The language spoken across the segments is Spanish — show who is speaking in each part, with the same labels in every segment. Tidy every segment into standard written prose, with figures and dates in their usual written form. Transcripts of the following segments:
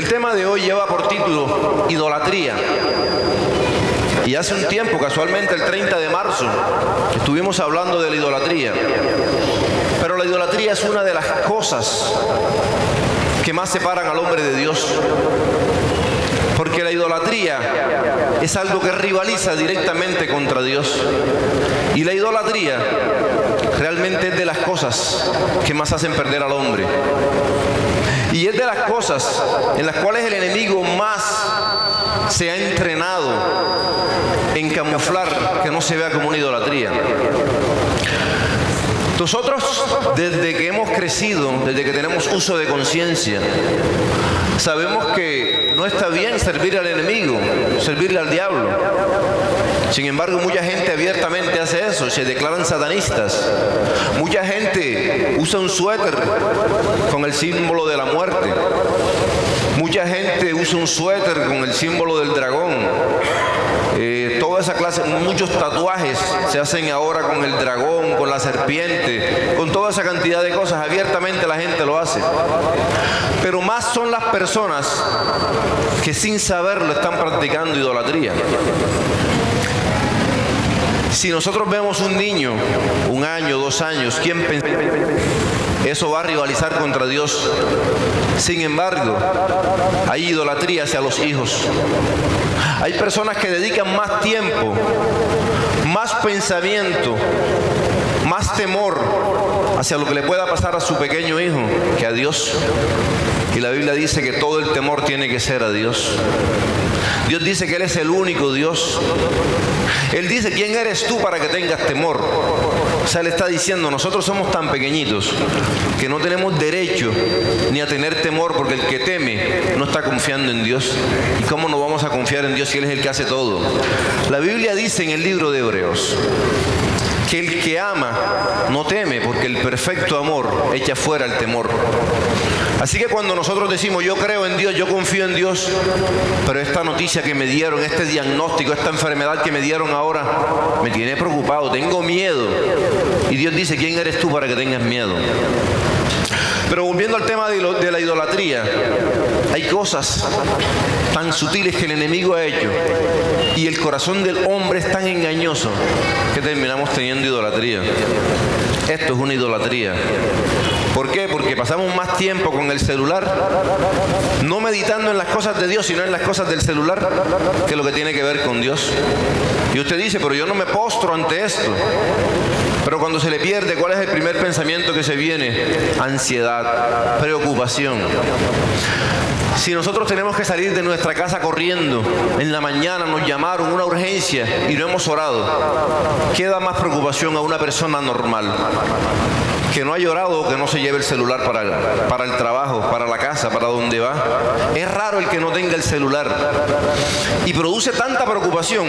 Speaker 1: El tema de hoy lleva por título idolatría. Y hace un tiempo, casualmente el 30 de marzo, estuvimos hablando de la idolatría. Pero la idolatría es una de las cosas que más separan al hombre de Dios. Porque la idolatría es algo que rivaliza directamente contra Dios. Y la idolatría realmente es de las cosas que más hacen perder al hombre. Y es de las cosas en las cuales el enemigo más se ha entrenado en camuflar que no se vea como una idolatría. Nosotros, desde que hemos crecido, desde que tenemos uso de conciencia, sabemos que no está bien servir al enemigo, servirle al diablo. Sin embargo, mucha gente abiertamente hace eso, se declaran satanistas. Mucha gente usa un suéter con el símbolo de la muerte. Mucha gente usa un suéter con el símbolo del dragón. Toda esa clase, muchos tatuajes se hacen ahora con el dragón, con la serpiente, con toda esa cantidad de cosas. Abiertamente la gente lo hace. Pero más son las personas que sin saberlo están practicando idolatría. Si nosotros vemos un niño, 1 año, 2 años, ¿quién piensa? Eso va a rivalizar contra Dios. Sin embargo, hay idolatría hacia los hijos. Hay personas que dedican más tiempo, más pensamiento, más temor hacia lo que le pueda pasar a su pequeño hijo que a Dios. Y la Biblia dice que todo el temor tiene que ser a Dios. Dios dice que Él es el único Dios. Él dice, ¿quién eres tú para que tengas temor? O sea, Él está diciendo, nosotros somos tan pequeñitos que no tenemos derecho ni a tener temor, porque el que teme no está confiando en Dios. ¿Y cómo no vamos a confiar en Dios si Él es el que hace todo? La Biblia dice en el libro de Hebreos que el que ama no teme, porque el perfecto amor echa fuera el temor. Así que cuando nosotros decimos, yo creo en Dios, yo confío en Dios, pero esta noticia que me dieron, este diagnóstico, esta enfermedad que me dieron ahora, me tiene preocupado, tengo miedo. Y Dios dice, ¿quién eres tú para que tengas miedo? Pero volviendo al tema de la idolatría, hay cosas tan sutiles que el enemigo ha hecho, y el corazón del hombre es tan engañoso que terminamos teniendo idolatría. Esto es una idolatría. ¿Por qué? Porque pasamos más tiempo con el celular, no meditando en las cosas de Dios, sino en las cosas del celular, que lo que tiene que ver con Dios. Y usted dice, pero yo no me postro ante esto. Pero cuando se le pierde, ¿cuál es el primer pensamiento que se viene? Ansiedad, preocupación. Si nosotros tenemos que salir de nuestra casa corriendo, en la mañana nos llamaron una urgencia y no hemos orado, ¿qué da más preocupación a una persona normal? Que no ha llorado o que no se lleve el celular para el trabajo, para la casa, para donde va. Es raro el que no tenga el celular. Y produce tanta preocupación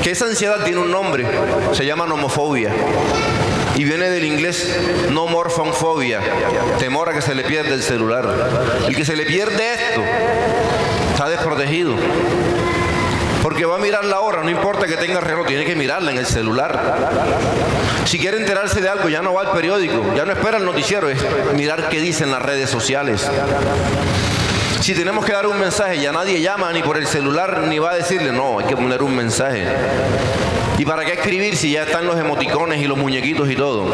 Speaker 1: que esa ansiedad tiene un nombre, se llama nomofobia. Y viene del inglés no more phone phobia, temor a que se le pierda el celular. El que se le pierde esto está desprotegido. Porque va a mirar la hora, no importa que tenga reloj, tiene que mirarla en el celular. Si quiere enterarse de algo, ya no va al periódico, ya no espera el noticiero, es mirar qué dicen las redes sociales. Si tenemos que dar un mensaje, ya nadie llama ni por el celular, ni va a decirle, no, hay que poner un mensaje. ¿Y para qué escribir si ya están los emoticones y los muñequitos y todo?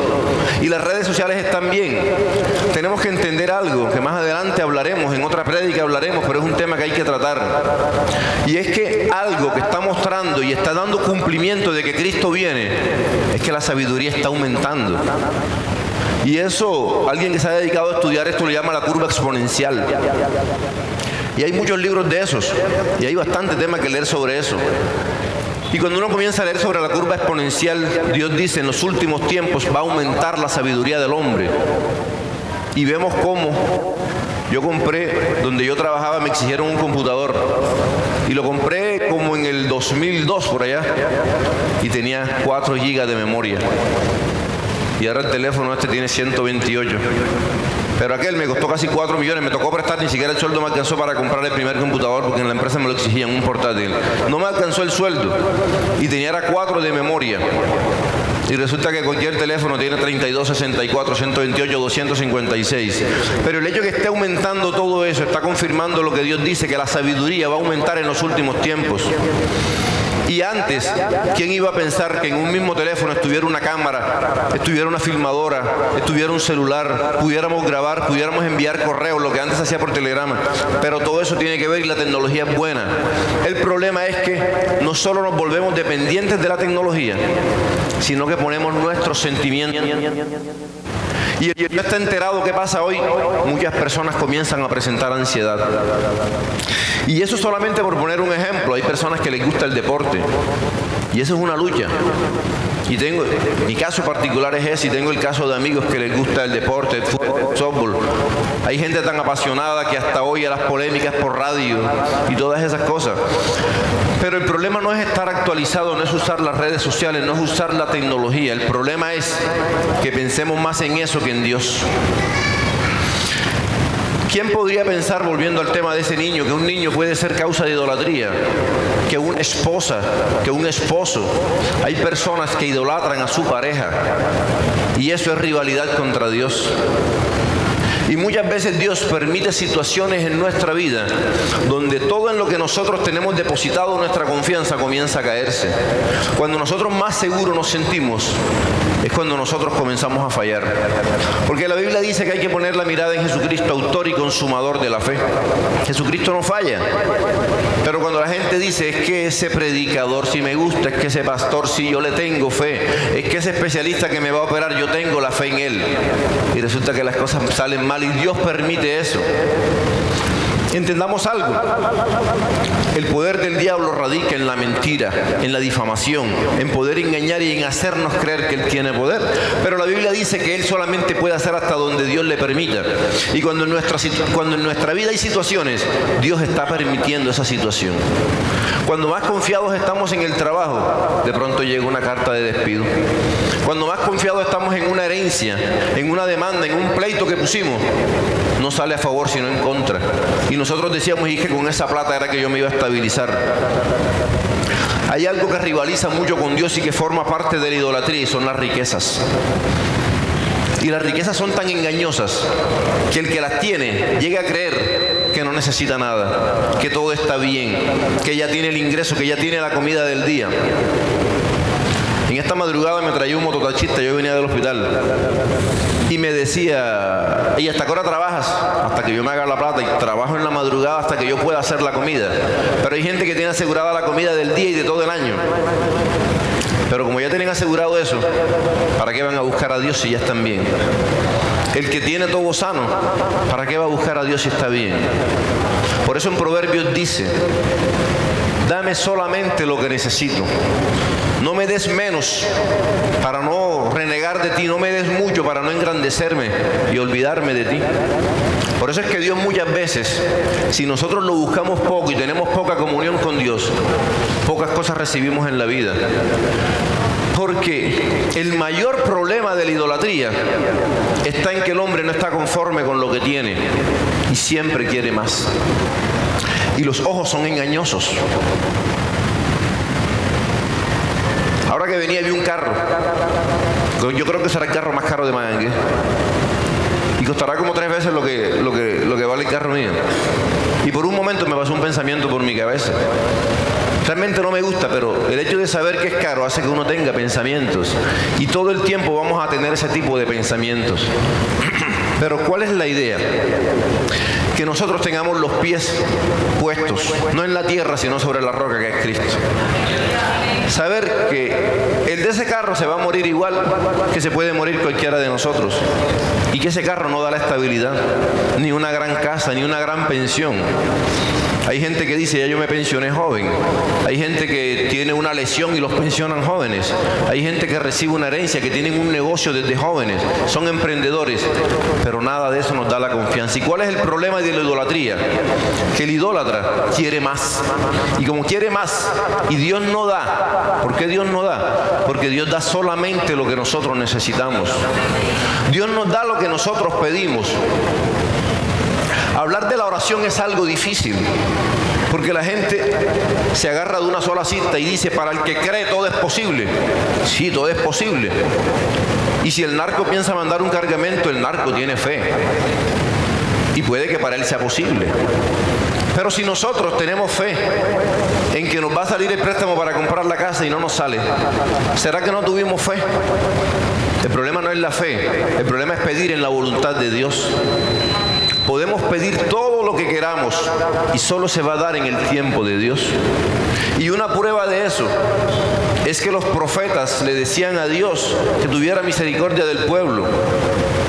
Speaker 1: Y las redes sociales están bien. Tenemos que entender algo, que más adelante hablaremos, en otra prédica hablaremos, pero es un tema que hay que tratar. Y es que algo que está mostrando y está dando cumplimiento de que Cristo viene, es que la sabiduría está aumentando. Y eso, alguien que se ha dedicado a estudiar esto lo llama la curva exponencial. Y hay muchos libros de esos, y hay bastante tema que leer sobre eso. Y cuando uno comienza a leer sobre la curva exponencial, Dios dice, en los últimos tiempos va a aumentar la sabiduría del hombre. Y vemos cómo yo compré, donde yo trabajaba me exigieron un computador. Y lo compré como en el 2002 por allá. Y tenía 4 GB de memoria. Y ahora el teléfono este tiene 128. Pero aquel me costó casi 4 millones, me tocó prestar, ni siquiera el sueldo me alcanzó para comprar el primer computador, porque en la empresa me lo exigían, un portátil. No me alcanzó el sueldo y tenía 4 de memoria. Y resulta que cualquier teléfono tiene 32, 64, 128, 256. Pero el hecho de que esté aumentando todo eso está confirmando lo que Dios dice, que la sabiduría va a aumentar en los últimos tiempos. Y antes, ¿quién iba a pensar que en un mismo teléfono estuviera una cámara, estuviera una filmadora, estuviera un celular, pudiéramos grabar, pudiéramos enviar correos, lo que antes se hacía por telegrama? Pero todo eso tiene que ver y la tecnología es buena. El problema es que no solo nos volvemos dependientes de la tecnología, sino que ponemos nuestros sentimientos. Y el que no está enterado qué pasa hoy, muchas personas comienzan a presentar ansiedad. Y eso solamente por poner un ejemplo. Hay personas que les gusta el deporte. Y eso es una lucha. Y mi caso particular es ese, y tengo el caso de amigos que les gusta el deporte, el fútbol, el softball. Hay gente tan apasionada que hasta oye las polémicas por radio y todas esas cosas. Pero el problema no es estar actualizado, no es usar las redes sociales, no es usar la tecnología. El problema es que pensemos más en eso que en Dios. ¿Quién podría pensar, volviendo al tema de ese niño, que un niño puede ser causa de idolatría? Que una esposa, que un esposo. Hay personas que idolatran a su pareja y eso es rivalidad contra Dios. Y muchas veces Dios permite situaciones en nuestra vida donde todo en lo que nosotros tenemos depositado nuestra confianza comienza a caerse. Cuando nosotros más seguros nos sentimos es cuando nosotros comenzamos a fallar. Porque la Biblia dice que hay que poner la mirada en Jesucristo, autor y consumador de la fe. Jesucristo no falla. Pero cuando la gente dice, es que ese predicador sí me gusta, es que ese pastor sí yo le tengo fe, es que ese especialista que me va a operar yo tengo la fe en él. Y resulta que las cosas salen mal y Dios permite eso. Entendamos algo. El poder del diablo radica en la mentira, en la difamación, en poder engañar y en hacernos creer que él tiene poder. Pero la Biblia dice que él solamente puede hacer hasta donde Dios le permita. Y cuando en nuestra vida hay situaciones, Dios está permitiendo esa situación. Cuando más confiados estamos en el trabajo, de pronto llega una carta de despido. Cuando más confiados estamos en una herencia, en una demanda, en un pleito que pusimos, no sale a favor sino en contra. Y nosotros decíamos, y que con esa plata era que yo me iba a estabilizar. Hay algo que rivaliza mucho con Dios y que forma parte de la idolatría y son las riquezas. Y las riquezas son tan engañosas que el que las tiene llega a creer que no necesita nada, que todo está bien, que ya tiene el ingreso, que ya tiene la comida del día. En esta madrugada me traía un mototaxista, yo venía del hospital, y me decía, ¿y hasta qué hora trabajas? Hasta que yo me haga la plata, y trabajo en la madrugada hasta que yo pueda hacer la comida. Pero hay gente que tiene asegurada la comida del día y de todo el año. Pero como ya tienen asegurado eso, ¿para qué van a buscar a Dios si ya están bien? El que tiene todo sano, ¿para qué va a buscar a Dios si está bien? Por eso en Proverbios dice, dame solamente lo que necesito. No me des menos para no renegar de ti, no me des mucho para no engrandecerme y olvidarme de ti. Por eso es que Dios muchas veces, si nosotros lo buscamos poco y tenemos poca comunión con Dios, pocas cosas recibimos en la vida. Porque el mayor problema de la idolatría está en que el hombre no está conforme con lo que tiene y siempre quiere más. Y los ojos son engañosos. Ahora que venía vi un carro, yo creo que será el carro más caro de Miami, y costará como 3 veces lo que vale el carro mío. Y por un momento me pasó un pensamiento por mi cabeza. Realmente no me gusta, pero el hecho de saber que es caro hace que uno tenga pensamientos. Y todo el tiempo vamos a tener ese tipo de pensamientos. Pero ¿cuál es la idea? Que nosotros tengamos los pies puestos, no en la tierra, sino sobre la roca que es Cristo. Saber que el de ese carro se va a morir igual que se puede morir cualquiera de nosotros. Y que ese carro no da la estabilidad, ni una gran casa, ni una gran pensión. Hay gente que dice, ya yo me pensioné joven. Hay gente que tiene una lesión y los pensionan jóvenes. Hay gente que recibe una herencia, que tienen un negocio desde jóvenes. Son emprendedores. Pero nada de eso nos da la confianza. ¿Y cuál es el problema de la idolatría? Que el idólatra quiere más. Y como quiere más, y Dios no da. ¿Por qué Dios no da? Porque Dios da solamente lo que nosotros necesitamos. Dios nos da lo que nosotros pedimos. Hablar de la oración es algo difícil, Porque la gente se agarra de una sola cita y dice, para el que cree todo es posible. Sí, todo es posible. Y si el narco piensa mandar un cargamento, el narco tiene fe. Y puede que para él sea posible. Pero si nosotros tenemos fe en que nos va a salir el préstamo para comprar la casa y no nos sale, ¿será que no tuvimos fe? El problema no es la fe, el problema es pedir en la voluntad de Dios. Podemos pedir todo lo que queramos y solo se va a dar en el tiempo de Dios. Y una prueba de eso es que los profetas le decían a Dios que tuviera misericordia del pueblo.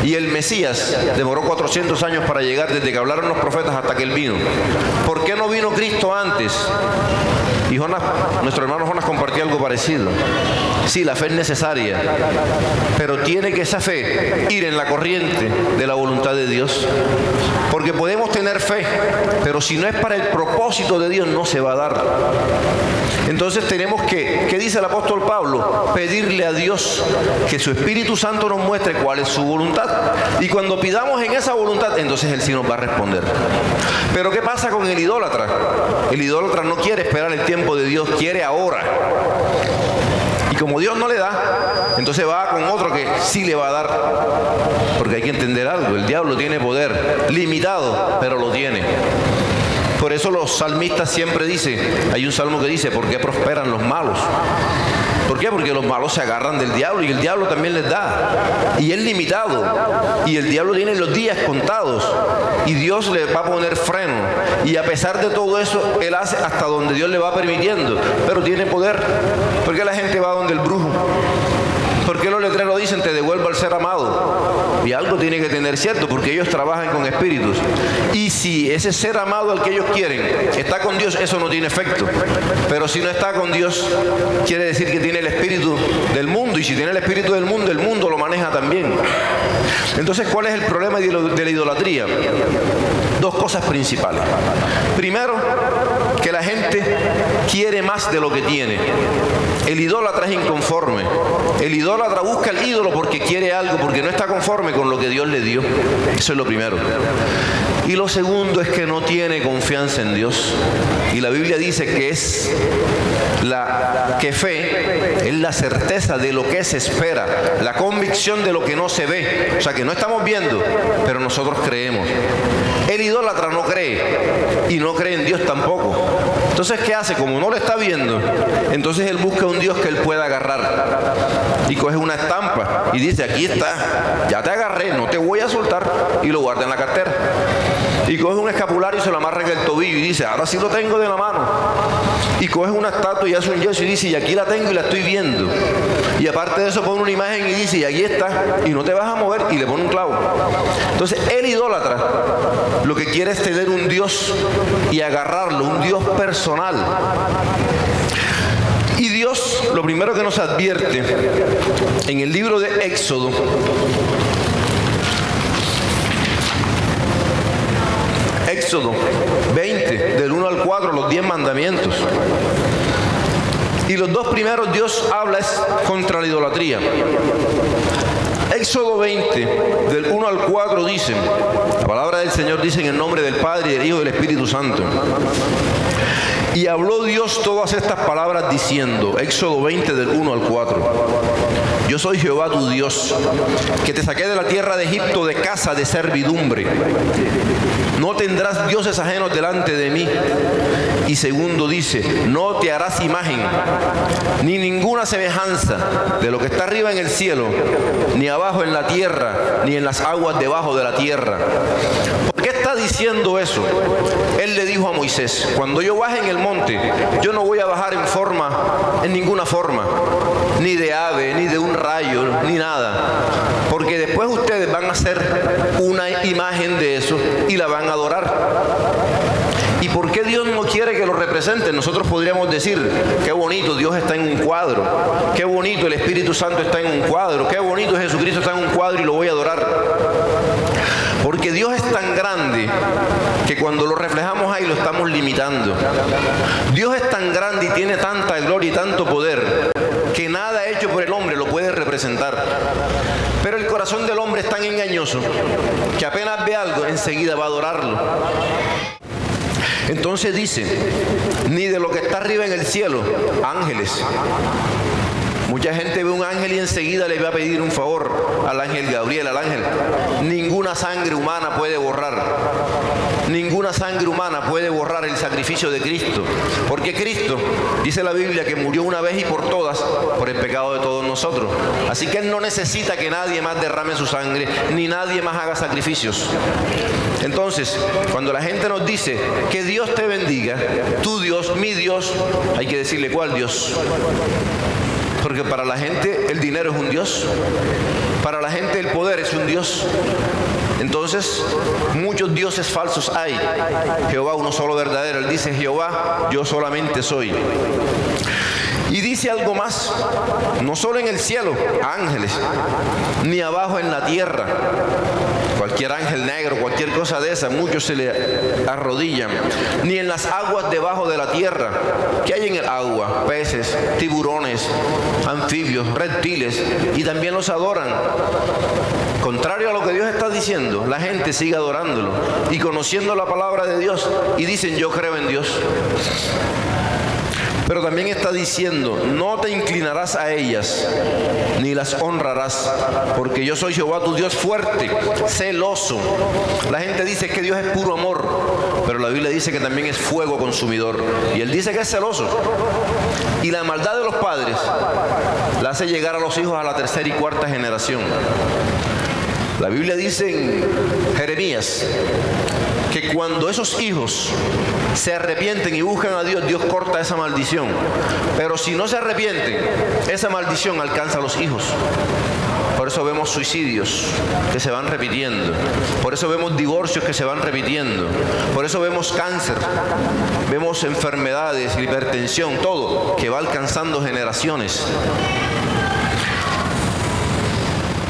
Speaker 1: Y el Mesías demoró 400 años para llegar desde que hablaron los profetas hasta que Él vino. ¿Por qué no vino Cristo antes? Y Jonás, nuestro hermano Jonás compartió algo parecido. Sí, la fe es necesaria, pero tiene que esa fe ir en la corriente de la voluntad de Dios. Porque podemos tener fe, pero si no es para el propósito de Dios, no se va a dar. Entonces tenemos que, ¿qué dice el apóstol Pablo? Pedirle a Dios que su Espíritu Santo nos muestre cuál es su voluntad. Y cuando pidamos en esa voluntad, entonces Él sí nos va a responder. Pero ¿qué pasa con el idólatra? El idólatra no quiere esperar el tiempo de Dios, quiere ahora. Y como Dios no le da, entonces va con otro que sí le va a dar. Porque hay que entender algo, el diablo tiene poder limitado, pero lo tiene. Por eso los salmistas siempre dicen, hay un salmo que dice, ¿por qué prosperan los malos? ¿Por qué? Porque los malos se agarran del diablo y el diablo también les da. Y es limitado. Y el diablo tiene los días contados. Y Dios le va a poner freno. Y a pesar de todo eso, Él hace hasta donde Dios le va permitiendo. Pero tiene poder. ¿Por qué la gente va donde el brujo? ¿Por qué los letreros dicen te devuelvo al ser amado? Y algo tiene que tener cierto, porque ellos trabajan con espíritus. Y si ese ser amado al que ellos quieren está con Dios, eso no tiene efecto. Pero si no está con Dios, quiere decir que tiene el espíritu del mundo. Y si tiene el espíritu del mundo lo maneja también. Entonces, ¿cuál es el problema de la idolatría? Dos cosas principales. Primero, que la gente quiere más de lo que tiene. El idólatra es inconforme. El idólatra busca el ídolo porque quiere algo, porque no está conforme con lo que Dios le dio. Eso es lo primero. Y lo segundo es que no tiene confianza en Dios. Y la Biblia dice que fe es la certeza de lo que se espera, la convicción de lo que no se ve. O sea, que no estamos viendo, pero nosotros creemos. El idólatra no cree y no cree en Dios tampoco. Entonces, ¿qué hace? Como no lo está viendo, entonces él busca un Dios que él pueda agarrar. Y coge una estampa y dice, aquí está, ya te agarré, no te voy a soltar. Y lo guarda en la cartera. Y coge un escapulario y se lo amarra en el tobillo y dice, ahora sí lo tengo de la mano. Y coge una estatua y hace un yeso y dice, y aquí la tengo y la estoy viendo. Y aparte de eso pone una imagen y dice, y aquí está, y no te vas a mover, y le pone un clavo. Entonces el idólatra lo que quiere es tener un Dios y agarrarlo, un Dios personal. Y Dios, lo primero que nos advierte en el libro de Éxodo, Éxodo 20, del 1 al 4, los 10 mandamientos. Y los dos primeros Dios habla es contra la idolatría. Éxodo 20, del 1 al 4 dice, la palabra del Señor dice en el nombre del Padre, y del Hijo y del Espíritu Santo. Y habló Dios todas estas palabras diciendo, Éxodo 20 del 1 al 4, yo soy Jehová tu Dios, que te saqué de la tierra de Egipto de casa de servidumbre. No tendrás dioses ajenos delante de mí. Y segundo dice, no te harás imagen, ni ninguna semejanza de lo que está arriba en el cielo, ni abajo en la tierra, ni en las aguas debajo de la tierra. ¿Por qué está diciendo eso? Él le dijo a Moisés, cuando yo baje en el monte, yo no voy a bajar en ninguna forma, ni de ave, ni de un rayo, ni nada. Porque después ustedes van a hacer una imagen de eso y la van a adorar. ¿Y por qué Dios no quiere que lo representen? Nosotros podríamos decir, qué bonito, Dios está en un cuadro, qué bonito, el Espíritu Santo está en un cuadro, qué bonito, Jesucristo está en un cuadro y lo voy a adorar. Porque Dios es tan grande que cuando lo reflejamos ahí lo estamos limitando. Dios es tan grande y tiene tanta gloria y tanto poder que nada hecho por el hombre lo puede representar. Pero el corazón del hombre es tan engañoso que apenas ve algo, enseguida va a adorarlo. Entonces dice, ni de lo que está arriba en el cielo, ángeles. Mucha gente ve un ángel y enseguida le va a pedir un favor al ángel Gabriel, al ángel. Ninguna sangre humana puede borrar. Ninguna sangre humana puede borrar el sacrificio de Cristo. Porque Cristo, dice la Biblia, que murió una vez y por todas, por el pecado de todos nosotros. Así que Él no necesita que nadie más derrame su sangre, ni nadie más haga sacrificios. Entonces, cuando la gente nos dice que Dios te bendiga, tu Dios, mi Dios, hay que decirle, ¿cuál Dios? Porque para la gente el dinero es un Dios, para la gente el poder es un Dios. Entonces, muchos dioses falsos hay. Jehová uno solo verdadero. Él dice, Jehová, yo solamente soy. Y dice algo más, no solo en el cielo, ángeles, ni abajo en la tierra. Cualquier ángel negro, cualquier cosa de esa, muchos se le arrodillan. Ni en las aguas debajo de la tierra. ¿Qué hay en el agua? Peces, tiburones, anfibios, reptiles, y también los adoran. Contrario a lo que Dios está diciendo, la gente sigue adorándolo y conociendo la palabra de Dios y dicen, yo creo en Dios. Pero también está diciendo, no te inclinarás a ellas, ni las honrarás, porque yo soy Jehová tu Dios fuerte, celoso. La gente dice que Dios es puro amor, pero la Biblia dice que también es fuego consumidor. Y Él dice que es celoso. Y la maldad de los padres la hace llegar a los hijos a la tercera y cuarta generación. La Biblia dice en Jeremías que cuando esos hijos se arrepienten y buscan a Dios, Dios corta esa maldición. Pero si no se arrepienten, esa maldición alcanza a los hijos. Por eso vemos suicidios que se van repitiendo. Por eso vemos divorcios que se van repitiendo. Por eso vemos cáncer, vemos enfermedades, hipertensión, todo que va alcanzando generaciones.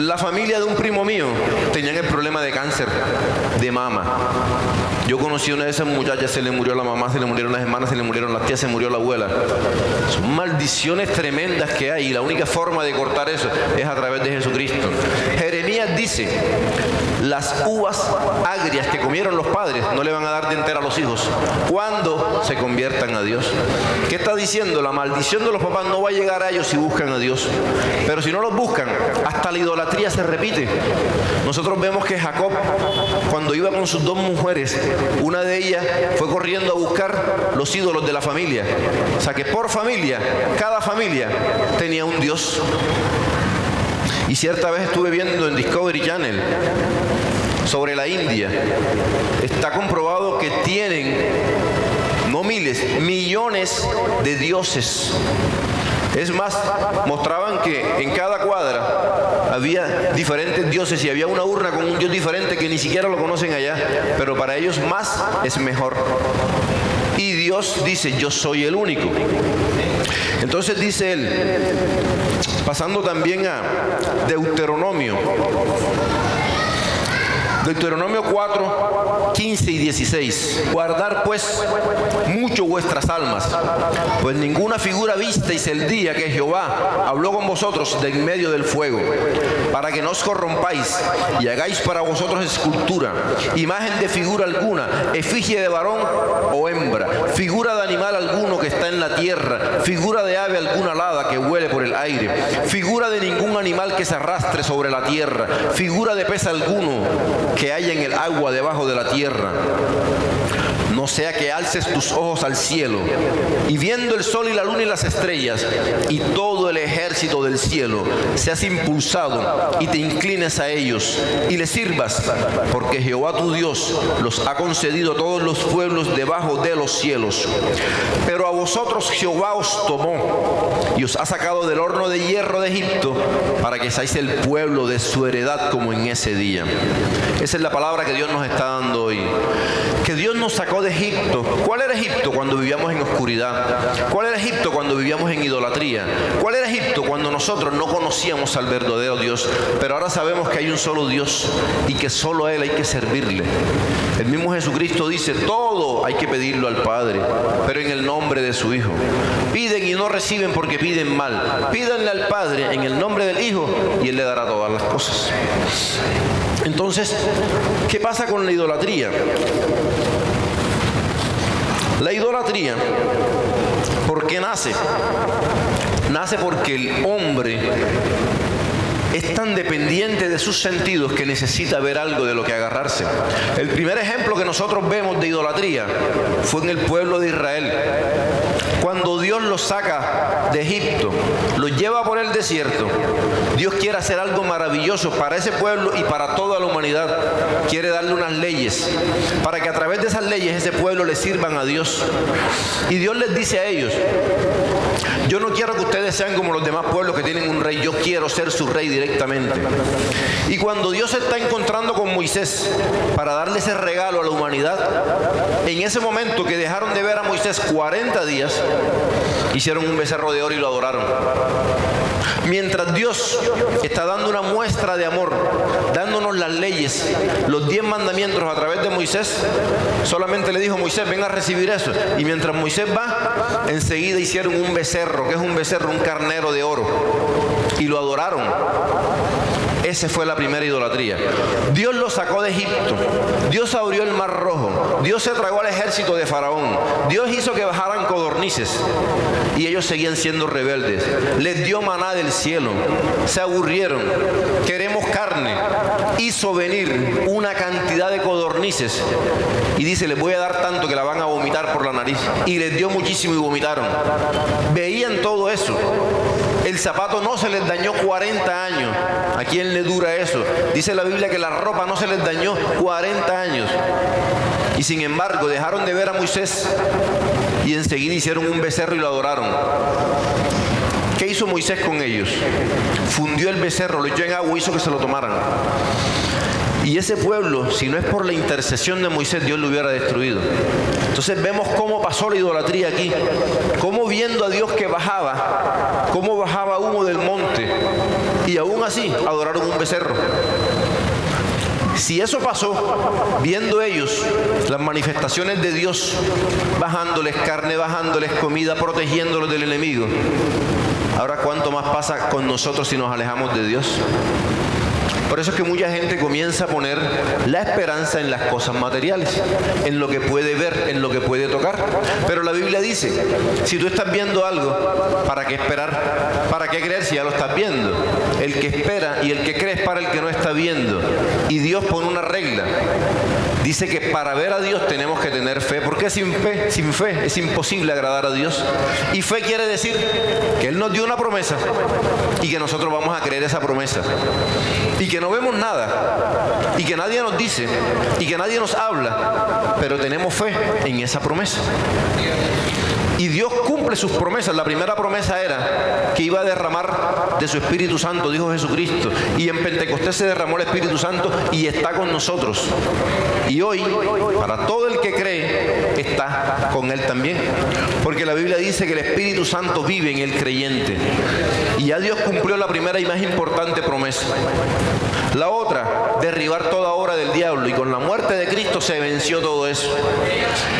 Speaker 1: La familia de un primo mío tenían el problema de cáncer de mama. Yo conocí a una de esas muchachas, se le murió la mamá, se le murieron las hermanas, se le murieron las tías, se murió la abuela. Son maldiciones tremendas que hay y la única forma de cortar eso es a través de Jesucristo. Jeremías dice, las uvas agrias que comieron los padres no le van a dar de entera a los hijos cuando se conviertan a Dios. ¿Qué está diciendo? La maldición de los papás no va a llegar a ellos si buscan a Dios. Pero si no los buscan, hasta la idolatría se repite. Nosotros vemos que Jacob, cuando iba con sus dos mujeres, una de ellas fue corriendo a buscar los ídolos de la familia. O sea que por familia, cada familia tenía un Dios. Y cierta vez estuve viendo en Discovery Channel sobre la India. Está comprobado que tienen, no miles, millones de dioses. Es más, mostraban que en cada cuadra había diferentes dioses y había una urna con un dios diferente que ni siquiera lo conocen allá, pero para ellos más es mejor. Y Dios dice, yo soy el único. Entonces dice él, pasando también a Deuteronomio 4, 15 y 16. Guardar pues mucho vuestras almas, pues ninguna figura visteis el día que Jehová habló con vosotros de en medio del fuego, para que no os corrompáis y hagáis para vosotros escultura, imagen de figura alguna, efigie de varón o hembra, figura de animal alguno que está en la tierra, figura de ave alguna alada que vuele por el aire, figura de ningún animal que se arrastre sobre la tierra, figura de pez alguno que haya en el agua debajo de la tierra. No sea que alces tus ojos al cielo y viendo el sol y la luna y las estrellas y todo el ejército del cielo, seas impulsado y te inclines a ellos y les sirvas, porque Jehová tu Dios los ha concedido a todos los pueblos debajo de los cielos. Pero a vosotros Jehová os tomó y os ha sacado del horno de hierro de Egipto, para que seáis el pueblo de su heredad como en ese día. Esa es la palabra que Dios nos está dando hoy. Que Dios nos sacó de Egipto. ¿Cuál era Egipto cuando vivíamos en oscuridad? ¿Cuál era Egipto cuando vivíamos en idolatría? ¿Cuál era Egipto cuando nosotros no conocíamos al verdadero Dios? Pero ahora sabemos que hay un solo Dios y que solo a Él hay que servirle. El mismo Jesucristo dice, todo hay que pedirlo al Padre, pero en el nombre de su Hijo. Piden y no reciben porque piden mal. Pídanle al Padre en el nombre del Hijo y Él le dará todas las cosas. Entonces, ¿qué pasa con la idolatría? La idolatría, ¿por qué nace? Nace porque el hombre es tan dependiente de sus sentidos que necesita ver algo de lo que agarrarse. El primer ejemplo que nosotros vemos de idolatría fue en el pueblo de Israel. Cuando Dios los saca de Egipto, los lleva por el desierto, Dios quiere hacer algo maravilloso para ese pueblo y para toda la humanidad. Quiere darle unas leyes, para que a través de esas leyes ese pueblo le sirvan a Dios. Y Dios les dice a ellos: yo no quiero que ustedes sean como los demás pueblos que tienen un rey, yo quiero ser su rey directamente. Y cuando Dios se está encontrando con Moisés para darle ese regalo a la humanidad, en ese momento que dejaron de ver a Moisés 40 días, hicieron un becerro de oro y lo adoraron. Mientras Dios está dando una muestra de amor, dándonos las leyes, los 10 mandamientos a través de Moisés, solamente le dijo: Moisés, ven a recibir eso. Y mientras Moisés va, enseguida hicieron un becerro. ¿Qué es un becerro? Un carnero de oro. Y lo adoraron. Esa fue la primera idolatría. Dios los sacó de Egipto. Dios abrió el mar rojo. Dios se tragó al ejército de Faraón. Dios hizo que bajaran codornices. Y ellos seguían siendo rebeldes. Les dio maná del cielo. Se aburrieron. Queremos carne. Hizo venir una cantidad de codornices. Y dice: les voy a dar tanto que la van a vomitar por la nariz. Y les dio muchísimo y vomitaron. Veían todo eso. El zapato no se les dañó 40 años. ¿A quién le dura eso? Dice la Biblia que la ropa no se les dañó 40 años. Y sin embargo dejaron de ver a Moisés y enseguida hicieron un becerro y lo adoraron. ¿Qué hizo Moisés con ellos? Fundió el becerro, lo echó en agua y hizo que se lo tomaran. Y ese pueblo, si no es por la intercesión de Moisés, Dios lo hubiera destruido. Entonces vemos cómo pasó la idolatría aquí. Cómo viendo a Dios que bajaba, cómo bajaba humo del monte, y aún así adoraron un becerro. Si eso pasó, viendo ellos las manifestaciones de Dios, bajándoles carne, bajándoles comida, protegiéndolos del enemigo, ahora ¿cuánto más pasa con nosotros si nos alejamos de Dios? Por eso es que mucha gente comienza a poner la esperanza en las cosas materiales, en lo que puede ver, en lo que puede tocar. Pero la Biblia dice: si tú estás viendo algo, ¿para qué esperar? ¿Para qué creer si ya lo estás viendo? El que espera y el que cree es para el que no está viendo. Y Dios pone una regla. Dice que para ver a Dios tenemos que tener fe, porque sin fe es imposible agradar a Dios. Y fe quiere decir que Él nos dio una promesa y que nosotros vamos a creer esa promesa. Y que no vemos nada, y que nadie nos dice, y que nadie nos habla, pero tenemos fe en esa promesa. Y Dios cumple sus promesas. La primera promesa era que iba a derramar de su Espíritu Santo, dijo Jesucristo. Y en Pentecostés se derramó el Espíritu Santo y está con nosotros. Y hoy, para todo el que cree, está con Él también. Porque la Biblia dice que el Espíritu Santo vive en el creyente. Y ya Dios cumplió la primera y más importante promesa. La otra, derribar toda obra del diablo. Y con la muerte de Cristo se venció todo eso.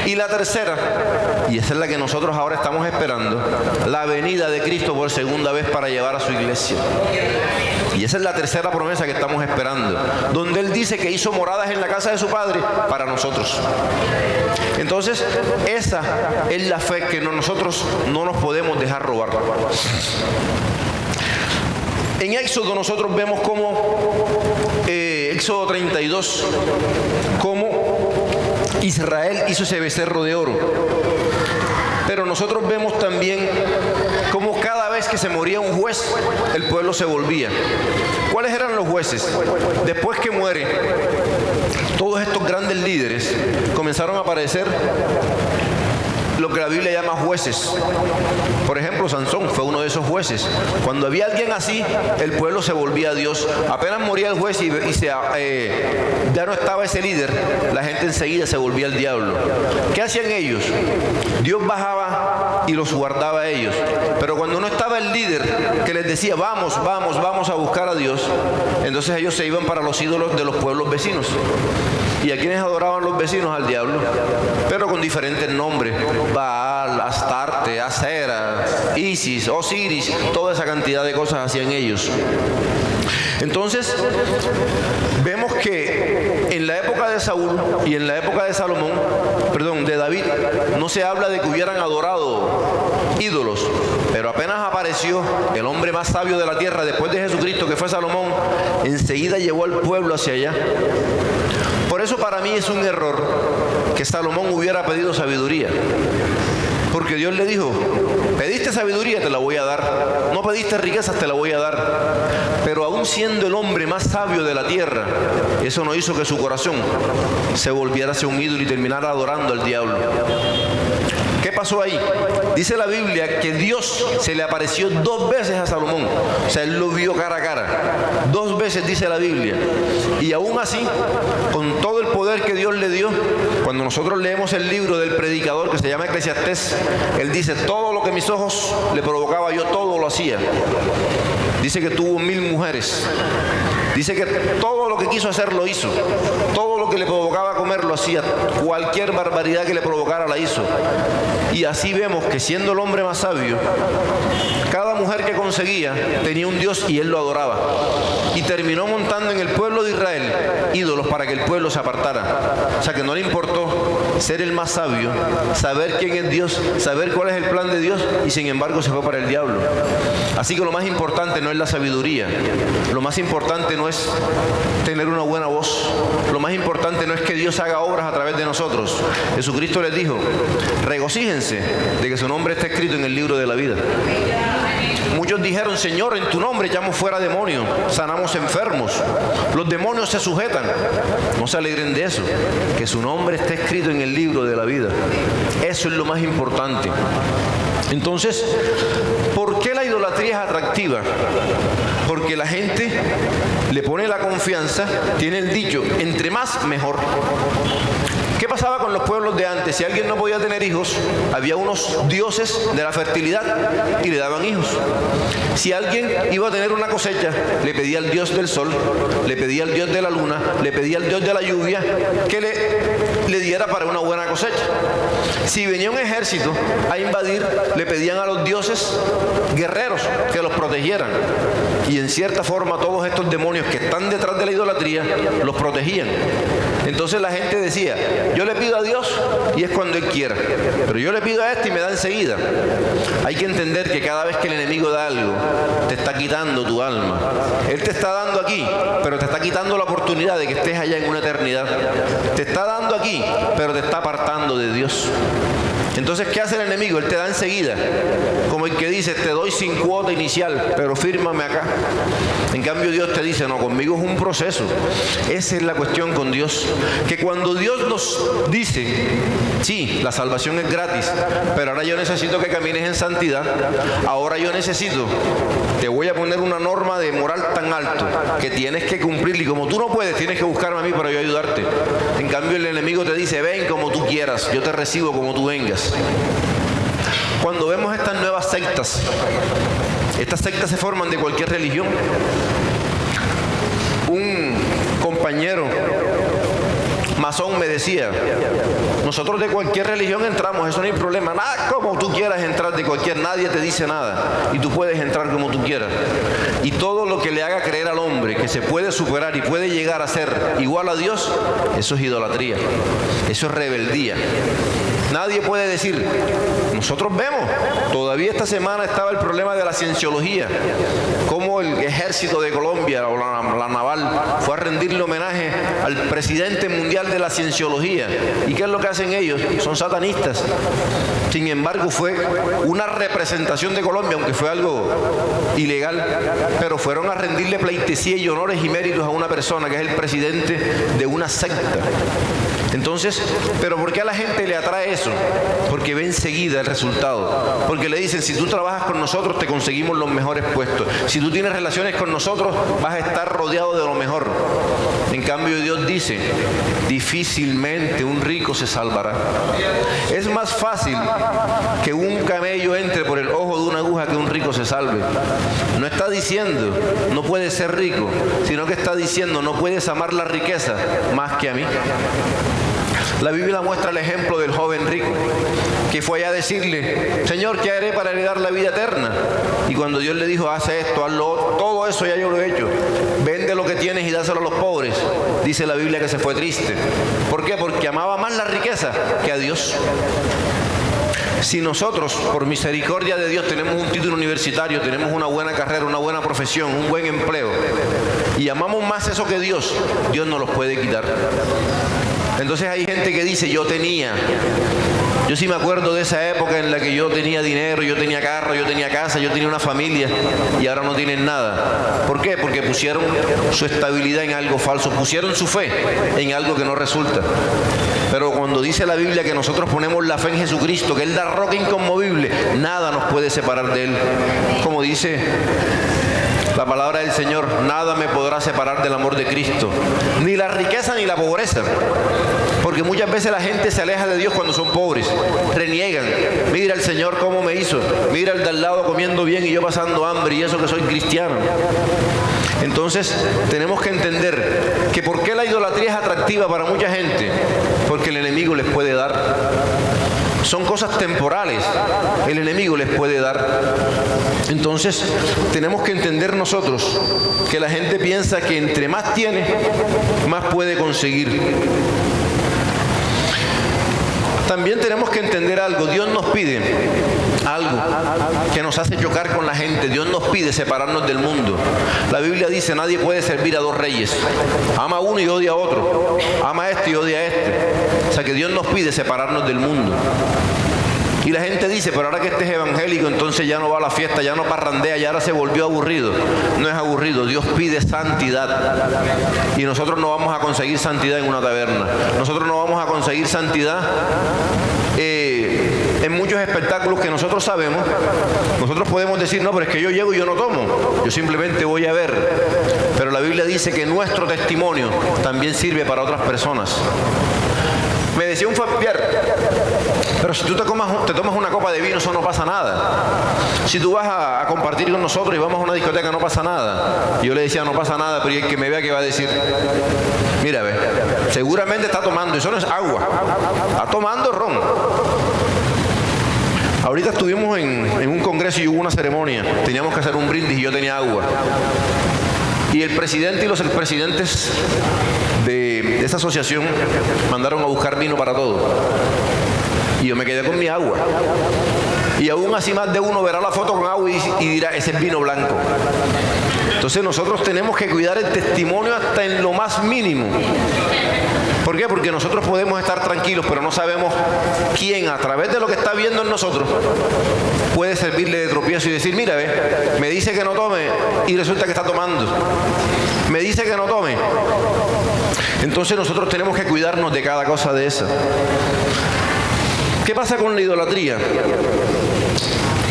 Speaker 1: Y la tercera, y esa es la que nosotros ahora estamos esperando, la venida de Cristo por segunda vez para llevar a su iglesia. Y esa es la tercera promesa que estamos esperando, donde Él dice que hizo moradas en la casa de su Padre para nosotros. Entonces, esa es la fe que nosotros no nos podemos dejar robar. En Éxodo nosotros vemos cómo, Éxodo 32, cómo Israel hizo ese becerro de oro. Pero nosotros vemos también cómo cada vez que se moría un juez, el pueblo se volvía. ¿Cuáles eran los jueces? Después que muere, todos estos grandes líderes comenzaron a aparecer lo que la Biblia llama jueces. Por ejemplo, Sansón fue uno de esos jueces. Cuando había alguien así, el pueblo se volvía a Dios. Apenas moría el juez y ya no estaba ese líder, la gente enseguida se volvía al diablo. ¿Qué hacían ellos? Dios bajaba y los guardaba a ellos. Pero cuando no estaba el líder que les decía: vamos a buscar a Dios, entonces ellos se iban para los ídolos de los pueblos vecinos. ¿Y a quienes adoraban los vecinos? Al diablo, pero con diferentes nombres: Baal, Astarte, Asera, Isis, Osiris, toda esa cantidad de cosas hacían ellos. Entonces, vemos que en la época de Saúl y en la época de de David, no se habla de que hubieran adorado ídolos, pero apenas apareció el hombre más sabio de la tierra después de Jesucristo, que fue Salomón, enseguida llevó al pueblo hacia allá. Por eso para mí es un error que Salomón hubiera pedido sabiduría, porque Dios le dijo: pediste sabiduría, te la voy a dar. No pediste riquezas, te la voy a dar. Pero aún siendo el hombre más sabio de la tierra, eso no hizo que su corazón se volviera hacia un ídolo y terminara adorando al diablo. ¿Qué pasó ahí? Dice la Biblia que Dios se le apareció 2 veces a Salomón. O sea, él lo vio cara a cara. 2 veces dice la Biblia. Y aún así, con todo el poder que Dios le dio, cuando nosotros leemos el libro del predicador que se llama Eclesiastés, él dice: todo lo que mis ojos le provocaba, yo todo lo hacía. Dice que tuvo 1000 mujeres. Dice que todo lo que quiso hacer lo hizo. Todo lo que le provocaba comer lo hacía. Cualquier barbaridad que le provocara la hizo. Y así vemos que siendo el hombre más sabio, cada mujer que conseguía tenía un Dios y él lo adoraba. Y terminó montando en el pueblo de Israel ídolos para que el pueblo se apartara. O sea que no le importó ser el más sabio, saber quién es Dios, saber cuál es el plan de Dios, y sin embargo se fue para el diablo. Así que lo más importante no es la sabiduría. Lo más importante no es tener una buena voz. Lo más importante no es que Dios haga obras a través de nosotros. Jesucristo les dijo: regocíjense de que su nombre está escrito en el libro de la vida. Muchos dijeron: Señor, en tu nombre echamos fuera demonios, sanamos enfermos, los demonios se sujetan. No se alegren de eso, que su nombre está escrito en el libro de la vida. Eso es lo más importante. Entonces, ¿por qué la idolatría es atractiva? Porque la gente le pone la confianza, tiene el dicho: entre más, mejor. ¿Qué pasaba con los pueblos de antes? Si alguien no podía tener hijos, había unos dioses de la fertilidad y le daban hijos. Si alguien iba a tener una cosecha, le pedía al dios del sol, le pedía al dios de la luna, le pedía al dios de la lluvia que le diera para una buena cosecha. Si venía un ejército a invadir, le pedían a los dioses guerreros que los protegieran. Y en cierta forma todos estos demonios que están detrás de la idolatría los protegían. Entonces la gente decía: yo le pido a Dios y es cuando Él quiera, pero yo le pido a este y me da enseguida. Hay que entender que cada vez que el enemigo da algo, te está quitando tu alma. Él te está dando aquí, pero te está quitando la oportunidad de que estés allá en una eternidad. Te está dando aquí, pero te está apartando de Dios. Entonces, ¿qué hace el enemigo? Él te da enseguida, como el que dice: te doy sin cuota inicial, pero fírmame acá. En cambio, Dios te dice: no, conmigo es un proceso. Esa es la cuestión con Dios, que cuando Dios nos dice: sí, la salvación es gratis, pero ahora yo necesito que camines en santidad, ahora yo necesito, te voy a poner una norma de moral tan alto que tienes que cumplir, y como tú no puedes, tienes que buscarme a mí para yo ayudarte. En cambio, el enemigo te dice: ven como tú quieras, yo te recibo como tú vengas. Cuando vemos estas nuevas sectas, estas sectas se forman de cualquier religión. Un compañero masón me decía: nosotros de cualquier religión entramos, eso no hay problema, nada, como tú quieras entrar de cualquier, nadie te dice nada y tú puedes entrar como tú quieras. Y todo lo que le haga creer al hombre que se puede superar y puede llegar a ser igual a Dios, eso es idolatría, eso es rebeldía. Nadie puede decir, nosotros vemos, todavía esta semana estaba el problema de la cienciología, cómo el ejército de Colombia o la naval fue a rendirle homenaje al presidente mundial de la cienciología. ¿Y qué es lo que hacen ellos? Son satanistas. Sin embargo, fue una representación de Colombia, aunque fue algo ilegal, pero fueron a rendirle pleitesía y honores y méritos a una persona que es el presidente de una secta. Entonces, ¿pero por qué a la gente le atrae eso? Porque ve enseguida el resultado. Porque le dicen, si tú trabajas con nosotros, te conseguimos los mejores puestos. Si tú tienes relaciones con nosotros, vas a estar rodeado de lo mejor. En cambio, Dios dice, difícilmente un rico se salvará. Es más fácil que un camello entre por el ojo de una aguja que un rico se salve. No está diciendo, no puedes ser rico, sino que está diciendo, no puedes amar la riqueza más que a mí. La Biblia muestra el ejemplo del joven rico. que fue allá a decirle, Señor, ¿qué haré para heredar la vida eterna? Y cuando Dios le dijo, haz esto, haz lo otro, todo eso ya yo lo he hecho. Vende lo que tienes y dáselo a los pobres. Dice la Biblia que se fue triste. ¿Por qué? Porque amaba más la riqueza que a Dios. Si nosotros, por misericordia de Dios, tenemos un título universitario, tenemos una buena carrera, una buena profesión, un buen empleo, y amamos más eso que Dios, Dios nos los puede quitar. Entonces hay gente que dice, yo sí me acuerdo de esa época en la que yo tenía dinero, yo tenía carro, yo tenía casa, yo tenía una familia, y ahora no tienen nada. ¿Por qué? Porque pusieron su estabilidad en algo falso, pusieron su fe en algo que no resulta. Pero cuando dice la Biblia que nosotros ponemos la fe en Jesucristo, que Él da roca inconmovible, nada nos puede separar de Él. Como dice la palabra del Señor, nada me podrá separar del amor de Cristo, ni la riqueza ni la pobreza. Porque muchas veces la gente se aleja de Dios cuando son pobres, reniegan. Mira el Señor cómo me hizo, mira el de al lado comiendo bien y yo pasando hambre, y eso que soy cristiano. Entonces tenemos que entender que por qué la idolatría es atractiva para mucha gente, porque el enemigo les puede dar. Son cosas temporales, el enemigo les puede dar. Entonces tenemos que entender nosotros que la gente piensa que entre más tiene, más puede conseguir. También tenemos que entender algo. Dios nos pide algo que nos hace chocar con la gente. Dios nos pide separarnos del mundo. La Biblia dice, nadie puede servir a dos reyes. Ama a uno y odia a otro. Ama a este y odia a este. O sea que Dios nos pide separarnos del mundo. Y la gente dice, pero ahora que este es evangélico, entonces ya no va a la fiesta, ya no parrandea, ya ahora se volvió aburrido. No es aburrido, Dios pide santidad. Y nosotros no vamos a conseguir santidad en una taberna. Nosotros no vamos a conseguir santidad en muchos espectáculos que nosotros sabemos. Nosotros podemos decir, no, pero es que yo llego y yo no tomo. Yo simplemente voy a ver. Pero la Biblia dice que nuestro testimonio también sirve para otras personas. Me decía un familiar, pero si tú te tomas una copa de vino, eso no pasa nada. Si tú vas a compartir con nosotros y vamos a una discoteca, no pasa nada. Y yo le decía, no pasa nada, pero el que me vea, ¿qué va a decir? Mira, ve, seguramente está tomando, eso no es agua, está tomando ron. Ahorita estuvimos en un congreso y hubo una ceremonia, teníamos que hacer un brindis y yo tenía agua. Y el presidente y los expresidentes de esa asociación mandaron a buscar vino para todo. Y yo me quedé con mi agua. Y aún así más de uno verá la foto con agua y dirá, ese es vino blanco. Entonces nosotros tenemos que cuidar el testimonio hasta en lo más mínimo. ¿Por qué? Porque nosotros podemos estar tranquilos, pero no sabemos quién, a través de lo que está viendo en nosotros, puede servirle de tropiezo y decir, mira, ve, me dice que no tome y resulta que está tomando. Me dice que no tome. Entonces nosotros tenemos que cuidarnos de cada cosa de esa. ¿Qué pasa con la idolatría?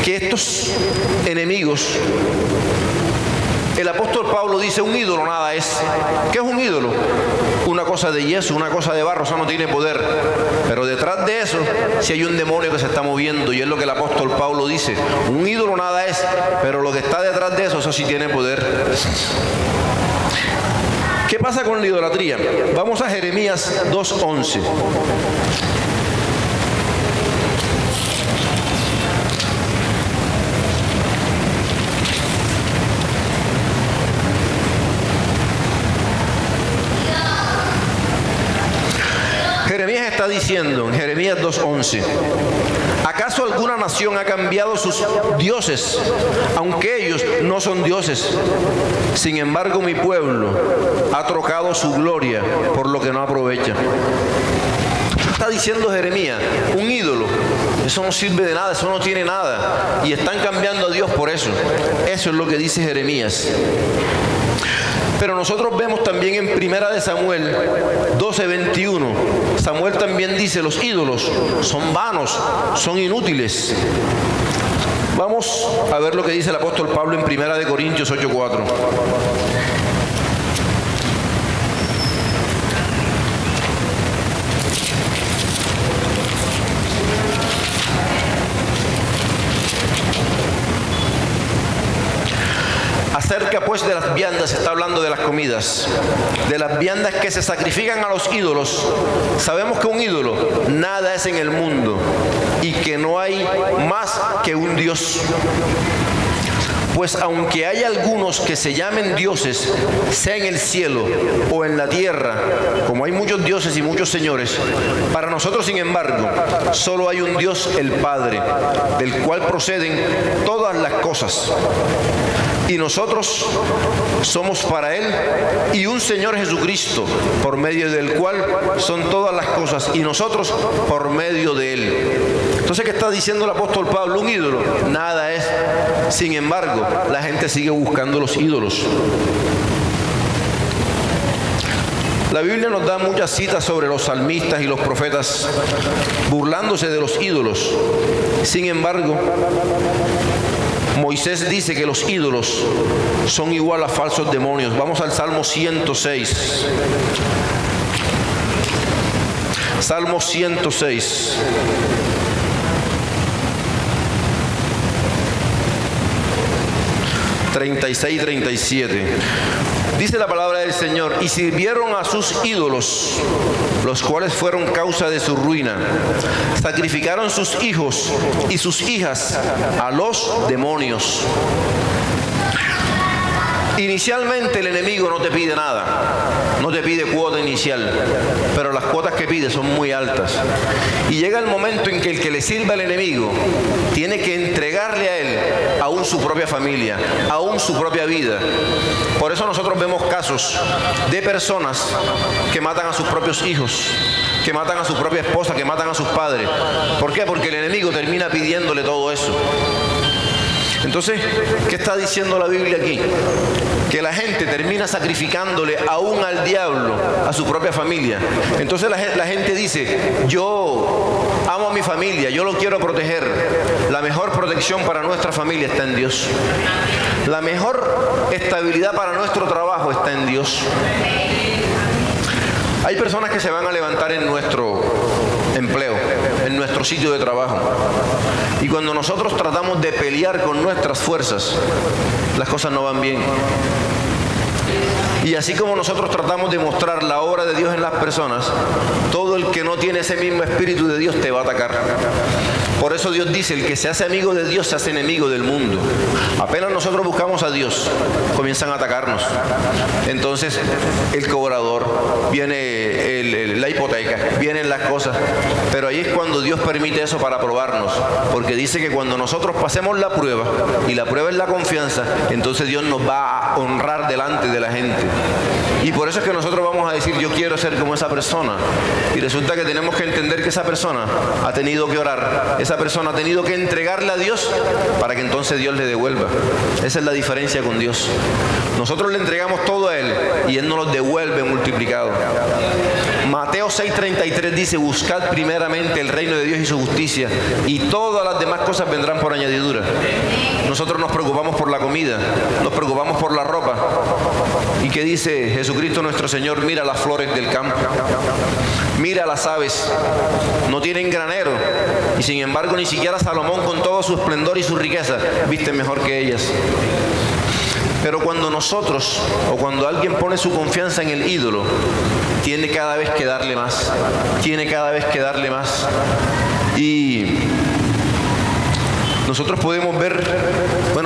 Speaker 1: Que estos enemigos, el apóstol Pablo dice, un ídolo nada es. ¿Qué es un ídolo? Una cosa de yeso, una cosa de barro, eso no tiene poder. Pero detrás de eso, sí hay un demonio que se está moviendo, y es lo que el apóstol Pablo dice. Un ídolo nada es, pero lo que está detrás de eso sí tiene poder. ¿Qué pasa con la idolatría? Vamos a Jeremías 2:11. Jeremías está diciendo en Jeremías 2:11, ¿acaso alguna nación ha cambiado sus dioses, aunque ellos no son dioses? Sin embargo, mi pueblo ha trocado su gloria por lo que no aprovecha. Está diciendo Jeremías, un ídolo, eso no sirve de nada, eso no tiene nada, y están cambiando a Dios por eso. Eso es lo que dice Jeremías. Pero nosotros vemos también en Primera de Samuel 12:21, Samuel también dice, los ídolos son vanos, son inútiles. Vamos a ver lo que dice el apóstol Pablo en Primera de Corintios 8:4. Acerca pues de las viandas, está hablando de las comidas, de las viandas que se sacrifican a los ídolos. Sabemos que un ídolo nada es en el mundo, y que no hay más que un Dios. Pues aunque hay algunos que se llamen dioses, sea en el cielo o en la tierra, como hay muchos dioses y muchos señores, para nosotros, sin embargo, solo hay un Dios, el Padre, del cual proceden todas las cosas. Y nosotros somos para Él, y un Señor Jesucristo, por medio del cual son todas las cosas, y nosotros por medio de Él. Entonces, ¿qué está diciendo el apóstol Pablo? Un ídolo, nada es. Sin embargo, la gente sigue buscando los ídolos. La Biblia nos da muchas citas sobre los salmistas y los profetas burlándose de los ídolos. Sin embargo, Moisés dice que los ídolos son igual a falsos demonios. Vamos al Salmo 106. Salmo 106. (36-37). Dice la palabra del Señor: y sirvieron a sus ídolos, los cuales fueron causa de su ruina. Sacrificaron sus hijos y sus hijas a los demonios. Inicialmente el enemigo no te pide nada, no te pide cuota inicial, pero las cuotas que pide son muy altas. Y llega el momento en que el que le sirva al enemigo tiene que entregarle a él aún su propia familia, aún su propia vida. Por eso nosotros vemos casos de personas que matan a sus propios hijos, que matan a su propia esposa, que matan a sus padres. ¿Por qué? Porque el enemigo termina pidiéndole todo eso. Entonces, ¿qué está diciendo la Biblia aquí? Que la gente termina sacrificándole aún al diablo, a su propia familia. Entonces la gente dice: yo amo a mi familia, yo lo quiero proteger. La mejor protección para nuestra familia está en Dios. La mejor estabilidad para nuestro trabajo está en Dios. Hay personas que se van a levantar en nuestro empleo, en nuestro sitio de trabajo. Y cuando nosotros tratamos de pelear con nuestras fuerzas, las cosas no van bien. Y así como nosotros tratamos de mostrar la obra de Dios en las personas, todo el que no tiene ese mismo espíritu de Dios te va a atacar. Por eso Dios dice: el que se hace amigo de Dios se hace enemigo del mundo. Apenas nosotros buscamos a Dios, comienzan a atacarnos. Entonces el cobrador, viene la hipoteca, vienen las cosas. Pero ahí es cuando Dios permite eso para probarnos. Porque dice que cuando nosotros pasemos la prueba, y la prueba es la confianza, entonces Dios nos va a honrar delante de la gente. Y por eso es que nosotros vamos a decir: yo quiero ser como esa persona. Y resulta que tenemos que entender que esa persona ha tenido que orar, esa persona ha tenido que entregarle a Dios para que entonces Dios le devuelva. Esa es la diferencia con Dios. Nosotros le entregamos todo a Él y Él nos lo devuelve multiplicado. Mateo 6:33 dice: buscad primeramente el reino de Dios y su justicia, y todas las demás cosas vendrán por añadidura. Nosotros nos preocupamos por la comida, nos preocupamos por la ropa. ¿Y qué dice Jesucristo nuestro Señor? Mira las flores del campo, mira las aves, no tienen granero, y sin embargo ni siquiera Salomón, con todo su esplendor y su riqueza, viste mejor que ellas. Pero cuando nosotros, o cuando alguien pone su confianza en el ídolo, tiene cada vez que darle más, tiene cada vez que darle más. Y nosotros podemos ver,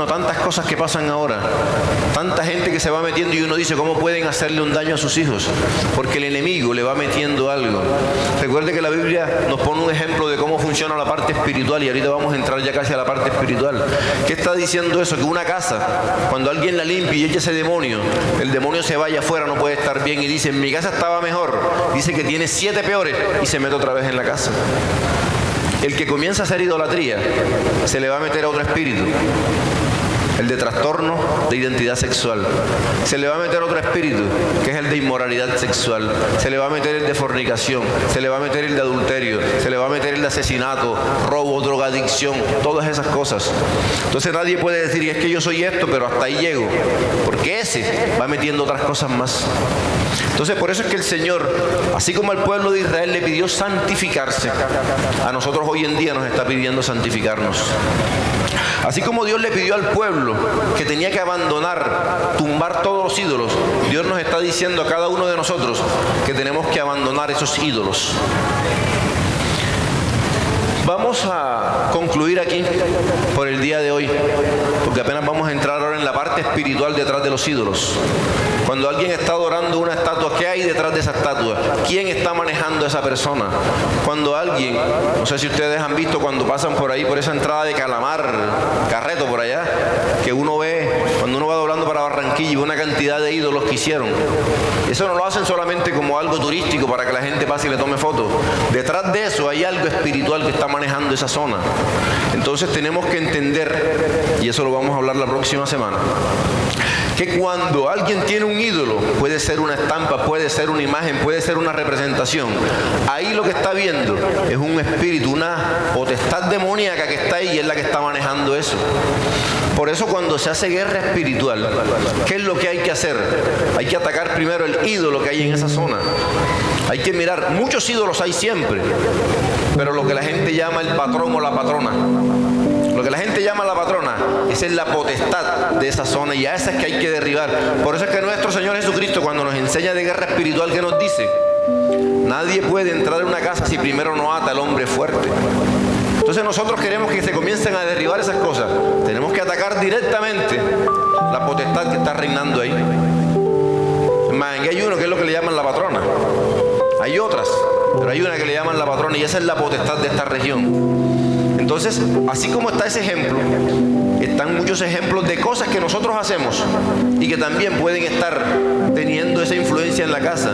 Speaker 1: tantas cosas que pasan ahora, tanta gente que se va metiendo, y uno dice: ¿cómo pueden hacerle un daño a sus hijos? Porque el enemigo le va metiendo algo. Recuerde que la Biblia nos pone un ejemplo de cómo funciona la parte espiritual, y ahorita vamos a entrar ya casi a la parte espiritual. ¿Qué está diciendo eso? Que una casa, cuando alguien la limpia y echa ese demonio, el demonio se vaya afuera, no puede estar bien, y dice: en mi casa estaba mejor. Dice que tiene 7 peores, y se mete otra vez en la casa. El que comienza a hacer idolatría, se le va a meter a otro espíritu, el de trastorno de identidad sexual. Se le va a meter otro espíritu, que es el de inmoralidad sexual. Se le va a meter el de fornicación, se le va a meter el de adulterio, se le va a meter el de asesinato, robo, drogadicción, todas esas cosas. Entonces nadie puede decir: es que yo soy esto, pero hasta ahí llego, porque ese va metiendo otras cosas más. Entonces por eso es que el Señor, así como al pueblo de Israel le pidió santificarse, a nosotros hoy en día nos está pidiendo santificarnos. Así como Dios le pidió al pueblo que tenía que abandonar, tumbar todos los ídolos, Dios nos está diciendo a cada uno de nosotros que tenemos que abandonar esos ídolos. Vamos a concluir aquí por el día de hoy, porque apenas vamos a entrar ahora en la parte espiritual detrás de los ídolos. Cuando alguien está adorando una estatua, ¿qué hay detrás de esa estatua? ¿Quién está manejando a esa persona? Cuando alguien, no sé si ustedes han visto cuando pasan por ahí, por esa entrada de Calamar, Carreto por allá, que uno ve, cuando uno va doblando para Barranquilla y ve una cantidad de ídolos que hicieron. Eso no lo hacen solamente como algo turístico para que la gente pase y le tome fotos. Detrás de eso hay algo espiritual que está manejando esa zona. Entonces tenemos que entender, y eso lo vamos a hablar la próxima semana, que cuando alguien tiene un ídolo, puede ser una estampa, puede ser una imagen, puede ser una representación, ahí lo que está viendo es un espíritu, una potestad demoníaca que está ahí y es la que está manejando eso. Por eso cuando se hace guerra espiritual, ¿qué es lo que hay que hacer? Hay que atacar primero el ídolo que hay en esa zona. Hay que mirar, muchos ídolos hay siempre, pero lo que la gente llama el patrón o la patrona, lo que la gente llama la patrona, esa es la potestad de esa zona y a esa es que hay que derribar. Por eso es que nuestro Señor Jesucristo, cuando nos enseña de guerra espiritual, ¿qué nos dice? Nadie puede entrar en una casa si primero no ata al hombre fuerte. Entonces nosotros queremos que se comiencen a derribar esas cosas. Tenemos que atacar directamente la potestad que está reinando ahí. Más, hay uno que es lo que le llaman la patrona. Hay otras, pero hay una que le llaman la patrona y esa es la potestad de esta región. Entonces, así como está ese ejemplo, están muchos ejemplos de cosas que nosotros hacemos y que también pueden estar teniendo esa influencia en la casa.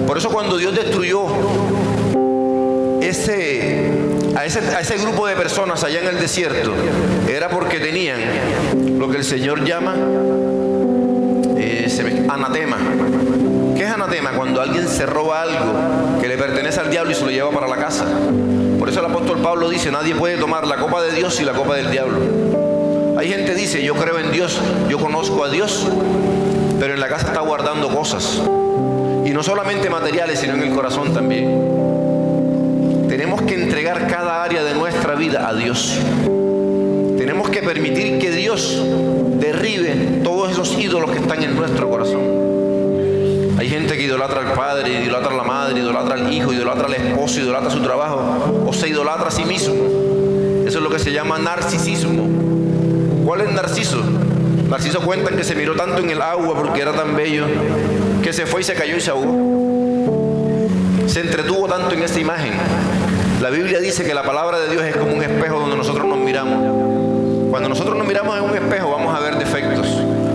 Speaker 1: Por eso cuando Dios destruyó a ese grupo de personas allá en el desierto, era porque tenían lo que el Señor llama anatema. ¿Qué es anatema? Cuando alguien se roba algo que le pertenece al diablo y se lo lleva para la casa. Por eso el apóstol Pablo dice, nadie puede tomar la copa de Dios y la copa del diablo. Hay gente que dice, yo creo en Dios, yo conozco a Dios, pero en la casa está guardando cosas. Y no solamente materiales, sino en el corazón también. Tenemos que entregar cada área de nuestra vida a Dios. Tenemos que permitir que Dios derribe todos esos ídolos que están en nuestro corazón. Hay gente que idolatra al padre, idolatra a la madre, idolatra al hijo, idolatra al esposo, idolatra su trabajo, o se idolatra a sí mismo. Eso es lo que se llama narcisismo. ¿Cuál es Narciso? Narciso cuenta que se miró tanto en el agua porque era tan bello, que se fue y se cayó y se ahogó. Se entretuvo tanto en esa imagen. La Biblia dice que la palabra de Dios es como un espejo donde nosotros nos miramos. Cuando nosotros nos miramos en un espejo vamos a ver defectos.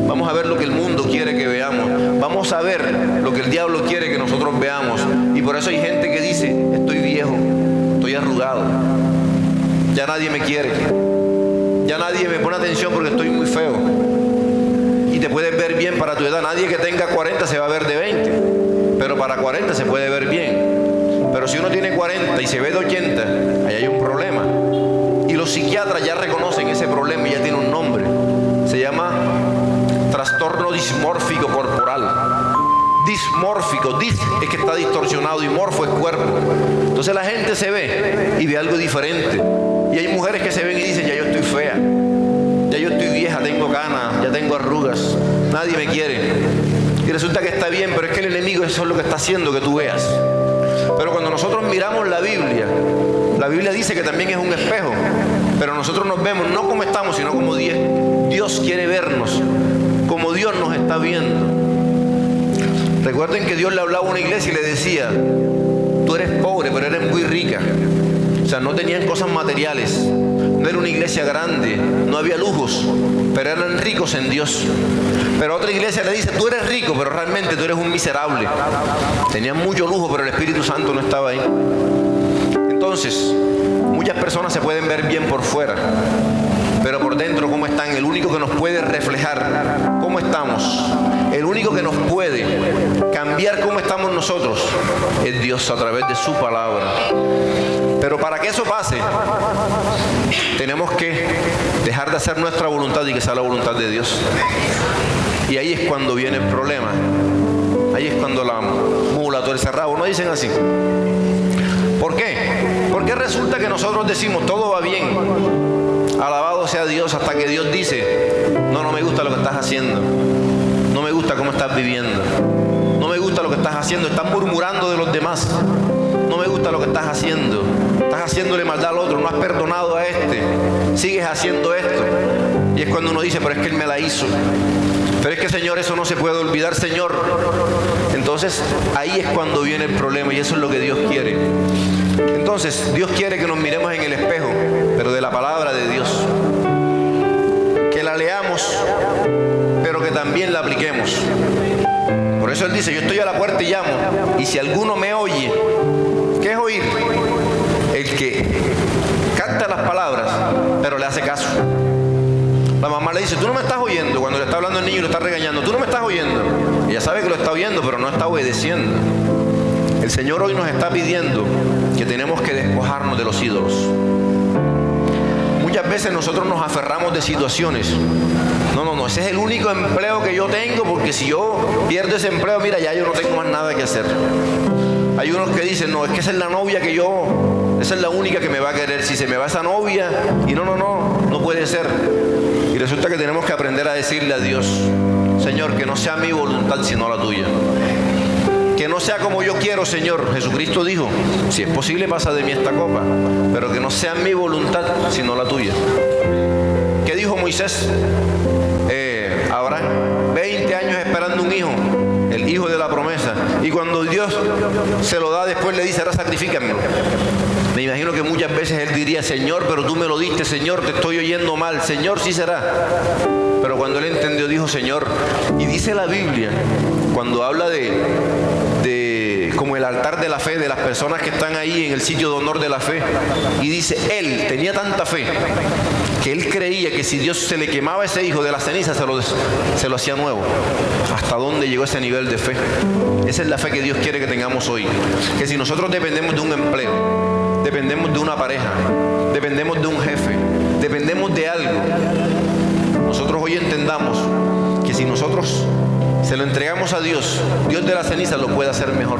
Speaker 1: Vamos a ver lo que el mundo quiere que veamos. Vamos a ver lo que el diablo quiere que nosotros veamos. Y por eso hay gente que dice, estoy viejo, estoy arrugado, ya nadie me quiere, ya nadie me pone atención porque estoy muy feo. Y te puedes ver bien para tu edad. Nadie que tenga 40 se va a ver de 20, pero para 40 se puede ver bien. Pero si uno tiene 40 y se ve de 80, ahí hay un problema. Y los psiquiatras ya reconocen ese problema y ya tiene un nombre. Se llama trastorno dismórfico corporal. Dismórfico, dis es que está distorsionado y morfo es cuerpo. Entonces la gente se ve y ve algo diferente. Y hay mujeres que se ven y dicen, ya yo estoy fea, ya yo estoy vieja, tengo canas, ya tengo arrugas, nadie me quiere. Y resulta que está bien, pero es que el enemigo eso es lo que está haciendo que tú veas. Pero cuando nosotros miramos la Biblia dice que también es un espejo, pero nosotros nos vemos no como estamos, sino como Dios quiere vernos, como Dios nos está viendo. Recuerden que Dios le hablaba a una iglesia y le decía, tú eres pobre, pero eres muy rica. O sea, no tenían cosas materiales, no era una iglesia grande, no había lujos, pero eran ricos en Dios. Pero otra iglesia le dice, tú eres rico, pero realmente tú eres un miserable. Tenían mucho lujo, pero el Espíritu Santo no estaba ahí. Entonces, muchas personas se pueden ver bien por fuera, pero por dentro, ¿cómo están? El único que nos puede reflejar cómo estamos, el único que nos puede cambiar cómo estamos nosotros, es Dios a través de su palabra. Pero para que eso pase, tenemos que dejar de hacer nuestra voluntad y que sea la voluntad de Dios. Y ahí es cuando viene el problema. Ahí es cuando la mula tuerce el rabo. ¿No dicen así? ¿Por qué? Porque resulta que nosotros decimos, todo va bien, alabado sea Dios, hasta que Dios dice, no me gusta lo que estás haciendo, no me gusta cómo estás viviendo, no me gusta lo que estás haciendo, estás murmurando de los demás, no me gusta lo que estás haciendo, estás haciéndole maldad al otro, no has perdonado a este, sigues haciendo esto. Y es cuando uno dice, pero es que él me la hizo. Pero es que, Señor, eso no se puede olvidar, Señor. Entonces, ahí es cuando viene el problema, y eso es lo que Dios quiere. Entonces, Dios quiere que nos miremos en el espejo, pero de la palabra de Dios. Que la leamos, pero que también la apliquemos. Por eso Él dice, yo estoy a la puerta y llamo, y si alguno me oye, ¿qué es oír? El que capta las palabras, pero le hace caso. La mamá le dice, tú no me estás oyendo, cuando le está hablando al niño y lo está regañando, tú no me estás oyendo. Ella sabe que lo está oyendo, pero no está obedeciendo. El Señor hoy nos está pidiendo que tenemos que despojarnos de los ídolos. Muchas veces nosotros nos aferramos de situaciones. No, ese es el único empleo que yo tengo, porque si yo pierdo ese empleo, mira, ya yo no tengo más nada que hacer. Hay unos que dicen, no, es que esa es la novia esa es la única que me va a querer. Si se me va esa novia, y no puede ser. Y resulta que tenemos que aprender a decirle a Dios, Señor, que no sea mi voluntad sino la tuya. Que no sea como yo quiero, Señor. Jesucristo dijo, si es posible pasa de mí esta copa, pero que no sea mi voluntad sino la tuya. ¿Qué dijo Moisés? Abraham, 20 años esperando un hijo, el hijo de la promesa, y cuando Dios se lo da, después le dice, ahora sacrifícamelo. Me imagino que muchas veces él diría, Señor, pero tú me lo diste, Señor, te estoy oyendo mal, Señor, sí será. Pero cuando él entendió, dijo, Señor. Y dice la Biblia, cuando habla de como el altar de la fe, de las personas que están ahí en el sitio de honor de la fe, y dice, él tenía tanta fe que él creía que si Dios se le quemaba ese hijo de la ceniza, se lo hacía nuevo. ¿Hasta dónde llegó ese nivel de fe? Esa es la fe que Dios quiere que tengamos hoy. Que si nosotros dependemos de un empleo, dependemos de una pareja, dependemos de un jefe, dependemos de algo, nosotros hoy entendamos que si nosotros se lo entregamos a Dios, Dios de la ceniza lo puede hacer mejor.